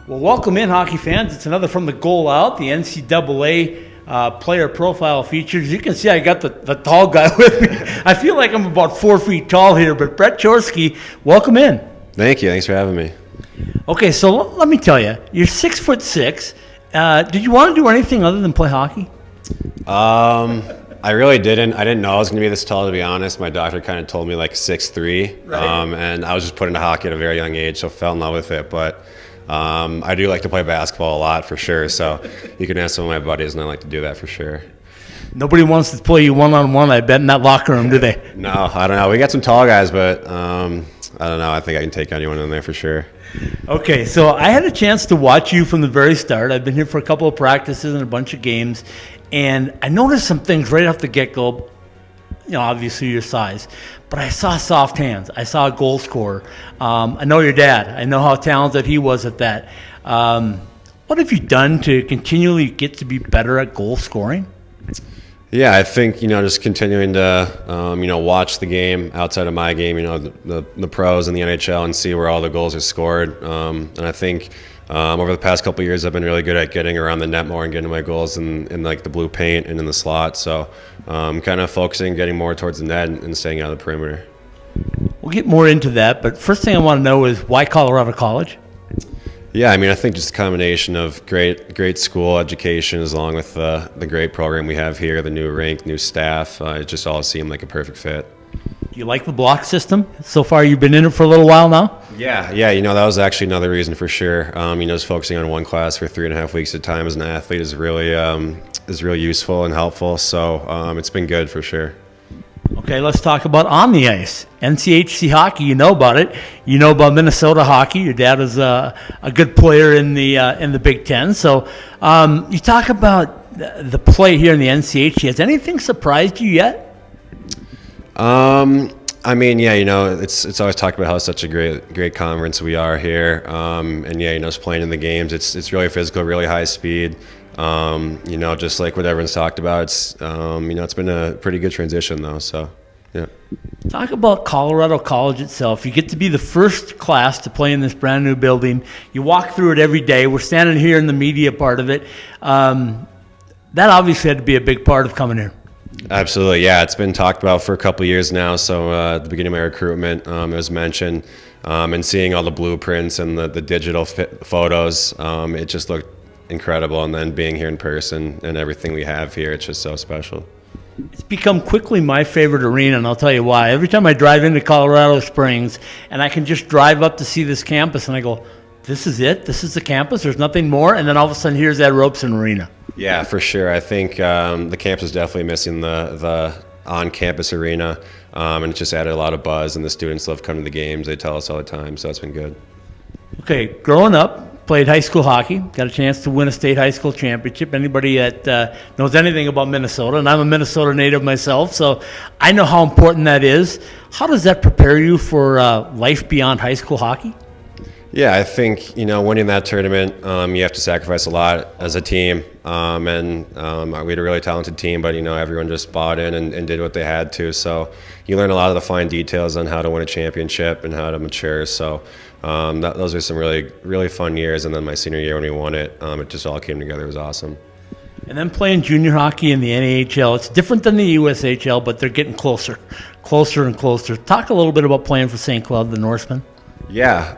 Well, welcome in, hockey fans. It's another From the Goal Out, the NCAA player profile features. You can see I got the tall guy with me. I feel like I'm about 4 feet tall here, but Brett Chorske, welcome in. Thank you. Thanks for having me. Okay, so let me tell you, you're 6'6". Did you want to do anything other than play hockey? I really didn't. I didn't know I was going to be this tall, to be honest. My doctor kind of told me like 6'3", right. And I was just put into hockey at a very young age, so fell in love with it. But I do like to play basketball a lot for sure. So you can ask some of my buddies, and I like to do that for sure. Nobody wants to play you one-on-one, I bet, in that locker room, do they? No, I don't know. We got some tall guys, but I don't know. I think I can take anyone in there for sure. Okay, so I had a chance to watch you from the very start. I've been here for a couple of practices and a bunch of games, and I noticed some things right off the get-go. You know, obviously your size, but I saw soft hands. I saw a goal scorer. I know your dad. I know how talented he was at that. What have you done to continually get to be better at goal scoring? Yeah, I think, just continuing to, watch the game outside of my game, the pros and the NHL and see where all the goals are scored. And I think over the past couple of years, I've been really good at getting around the net more and getting my goals in like the blue paint and in the slot. So kind of focusing, getting more towards the net and staying out of the perimeter. We'll get more into that, but first thing I want to know is why Colorado College? Yeah, I think just a combination of great school education along with the great program we have here, the new rink, new staff. It just all seemed like a perfect fit. Do you like the block system? So far, you've been in it for a little while now? Yeah, that was actually another reason for sure. Just focusing on one class for 3.5 weeks at a time as an athlete is really useful and helpful. So it's been good for sure. Okay, let's talk about on the ice. NCHC hockey, you know about it. You know about Minnesota hockey. Your dad was a good player in the Big Ten. So you talk about the play here in the NCHC. Has anything surprised you yet? It's always talked about how it's such a great conference we are here. Just playing in the games, it's really physical, really high speed. Just like what everyone's talked about, it's been a pretty good transition though. So, yeah. Talk about Colorado College itself. You get to be the first class to play in this brand new building. You walk through it every day. We're standing here in the media part of it. That obviously had to be a big part of coming here. Absolutely, yeah. It's been talked about for a couple of years now. So at the beginning of my recruitment, it was mentioned, and seeing all the blueprints and the digital photos, it just looked incredible. And then being here in person and everything we have here, it's just so special. It's become quickly my favorite arena, and I'll tell you why. Every time I drive into Colorado Springs and I can just drive up to see this campus and I go, this is it? This is the campus? There's nothing more? And then all of a sudden, here's that Robeson Arena. Yeah, for sure. I think the campus is definitely missing the on-campus arena, and it just added a lot of buzz, and the students love coming to the games. They tell us all the time, so it's been good. Okay, growing up, played high school hockey, got a chance to win a state high school championship. Anybody that knows anything about Minnesota, and I'm a Minnesota native myself, so I know how important that is. How does that prepare you for life beyond high school hockey? Yeah, I think, winning that tournament, you have to sacrifice a lot as a team. We had a really talented team, but, everyone just bought in and did what they had to. So you learn a lot of the fine details on how to win a championship and how to mature. So those are some really, really fun years. And then my senior year when we won it, it just all came together. It was awesome. And then playing junior hockey in the NAHL, it's different than the USHL, but they're getting closer and closer. Talk a little bit about playing for St. Cloud, the Norsemen. Yeah,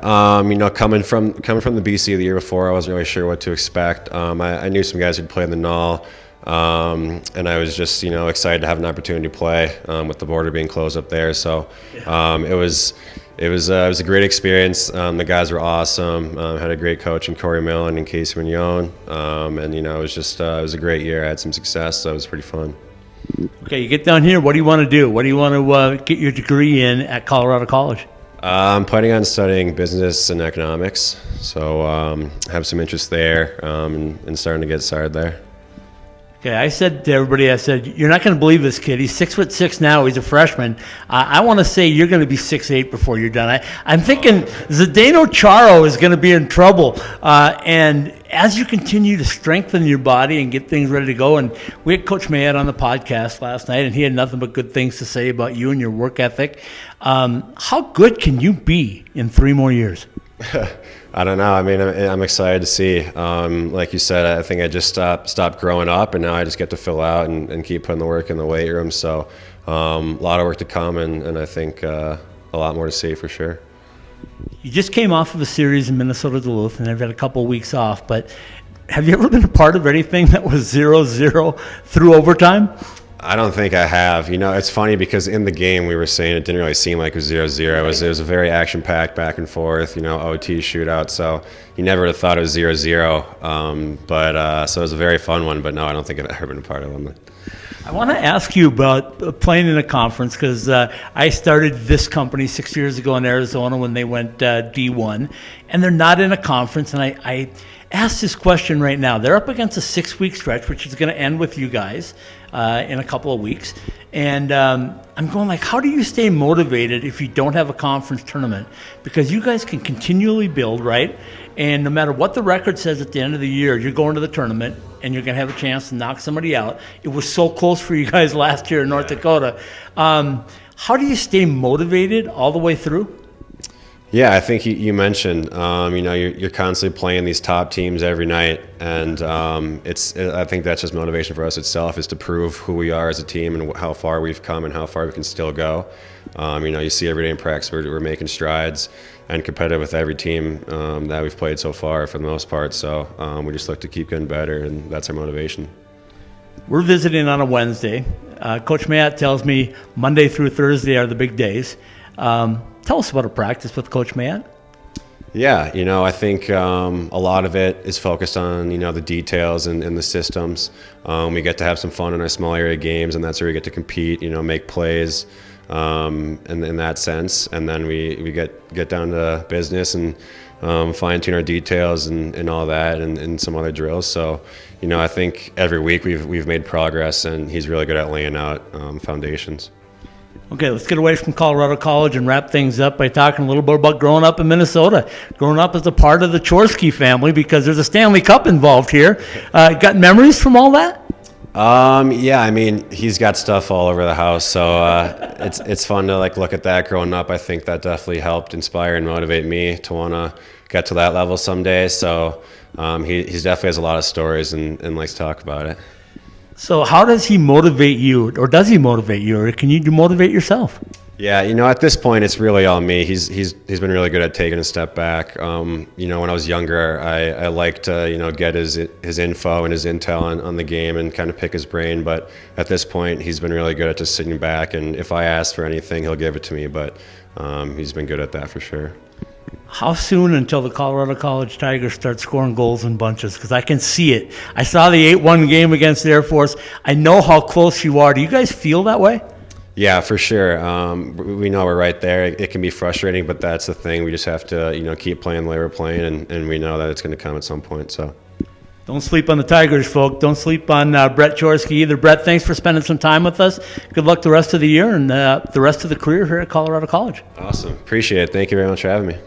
coming from the BC the year before, I wasn't really sure what to expect. I knew some guys who'd play in the NAHL, and I was just excited to have an opportunity to play with the border being closed up there. So it was a great experience. The guys were awesome. Had a great coach in Corey Millen and Casey Mignon, and it was a great year. I had some success, so it was pretty fun. Okay, you get down here. What do you want to do? What do you want to get your degree in at Colorado College? I'm planning on studying business and economics, so have some interest there and starting to get started there. Okay, I said to everybody, you're not going to believe this kid. He's 6'6" now. He's a freshman. I want to say you're going to be 6'8" before you're done. I'm thinking Zdeno Chara is going to be in trouble. And as you continue to strengthen your body and get things ready to go, and we had Coach Mayette on the podcast last night, and he had nothing but good things to say about you and your work ethic. How good can you be in 3 more years? I don't know. I mean, I'm excited to see. Like you said, I think I just stopped growing up, and now I just get to fill out and keep putting the work in the weight room. So a lot of work to come, and I think a lot more to see for sure. You just came off of a series in Minnesota Duluth, and I've had a couple of weeks off, but have you ever been a part of anything that was 0-0 through overtime? I don't think I have. You know, it's funny because in the game we were saying it didn't really seem like it was 0-0. It was a very action-packed back and forth, you know, OT shootout. So you never would have thought it was 0-0. So it was a very fun one. But no, I don't think I've ever been a part of one. I want to ask you about playing in a conference because I started this company 6 years ago in Arizona when they went D1, and they're not in a conference. And I asked this question right now. They're up against a 6-week stretch, which is going to end with you guys in a couple of weeks. And I'm going like, how do you stay motivated if you don't have a conference tournament? Because you guys can continually build, right? And no matter what the record says at the end of the year, you're going to the tournament and you're going to have a chance to knock somebody out. It was so close for you guys last year in North Dakota. How do you stay motivated all the way through? Yeah, I think you mentioned, you know, you're constantly playing these top teams every night, and I think that's just motivation for us itself, is to prove who we are as a team and how far we've come and how far we can still go. You know, you see every day in practice we're making strides and competitive with every team that we've played so far for the most part. So we just look to keep getting better, and that's our motivation. We're visiting on a Wednesday. Coach Matt tells me Monday through Thursday are the big days. Tell us about a practice with Coach Matt. Yeah, you know, I think a lot of it is focused on, you know, the details and the systems. We get to have some fun in our small area games, and that's where we get to compete, you know, make plays in that sense. And then we get down to business and fine tune our details and all that and some other drills. So, you know, I think every week we've made progress, and he's really good at laying out foundations. Okay, let's get away from Colorado College and wrap things up by talking a little bit about growing up in Minnesota. Growing up as a part of the Chorske family, because there's a Stanley Cup involved here. Got memories from all that? Yeah, I mean, he's got stuff all over the house, so it's fun to like look at that growing up. I think that definitely helped inspire and motivate me to want to get to that level someday. So he's definitely has a lot of stories and likes to talk about it. So how does he motivate you, or does he motivate you, or can you motivate yourself? Yeah, you know, at this point, it's really all me. He's been really good at taking a step back. You know, when I was younger, I liked to, you know, get his info and his intel on the game and kind of pick his brain. But at this point, he's been really good at just sitting back. And if I ask for anything, he'll give it to me. But he's been good at that for sure. How soon until the Colorado College Tigers start scoring goals in bunches? Because I can see it. I saw the 8-1 game against the Air Force. I know how close you are. Do you guys feel that way? Yeah, for sure. We know we're right there. It can be frustrating, but that's the thing. We just have to, you know, keep playing the way we're playing, and we know that it's going to come at some point. So, don't sleep on the Tigers, folks. Don't sleep on Brett Chorske either. Brett, thanks for spending some time with us. Good luck the rest of the year and the rest of the career here at Colorado College. Awesome. Appreciate it. Thank you very much for having me.